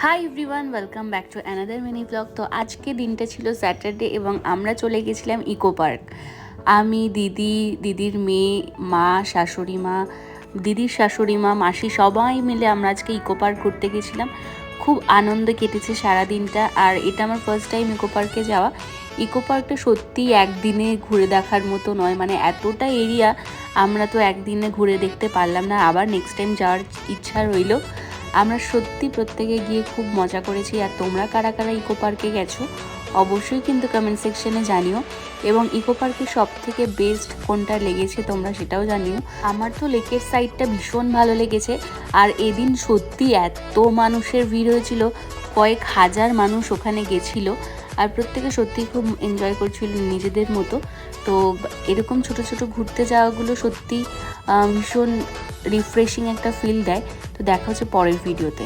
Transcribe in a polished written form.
Hi everyone, welcome back to another mini blog. তো আজকে দিনটা ছিল স্যাটারডে এবং আমরা চলে গেছিলাম ইকো পার্ক। আমি, দিদির মেয়ে, মা, শাশুড়ি মা, দিদির শাশুড়ি মা, মাসি সবাই মিলে আমরা আজকে ইকো পার্ক ঘুরতে গেছিলাম। খুব আনন্দে কেটেছে সারা দিনটা। আর এটা আমার ফার্স্ট টাইম ইকো পার্কে যাওয়া। ইকো পার্কটা সত্যিই একদিনে ঘুরে দেখার মতো নয়, মানে এতটা এরিয়া আমরা তো একদিনে ঘুরে দেখতে পারলাম না। আবার নেক্সট টাইম যাওয়ার ইচ্ছা রইল। আমরা সত্যি প্রত্যেকে গিয়ে খুব মজা করেছি। আর তোমরা কারা কারা ইকো পার্কে গেছো অবশ্যই কিন্তু কমেন্ট সেকশনে জানিও, এবং ইকো পার্কে সব থেকে বেস্ট কোনটা লেগেছে তোমরা সেটাও জানিও। আমার তো লেকের সাইডটা ভীষণ ভালো লেগেছে। আর এদিন সত্যি এত মানুষের ভিড় হয়েছিল, কয়েক হাজার মানুষ ওখানে গেছিলো। আর প্রত্যেকে সত্যিই খুব এনজয় করছিল নিজেদের মতো। তো এরকম ছোট ছোট ঘুরতে যাওয়াগুলো সত্যি ভীষণ রিফ্রেশিং একটা ফিল দেয়। তো দেখা হচ্ছে পরের ভিডিওতে।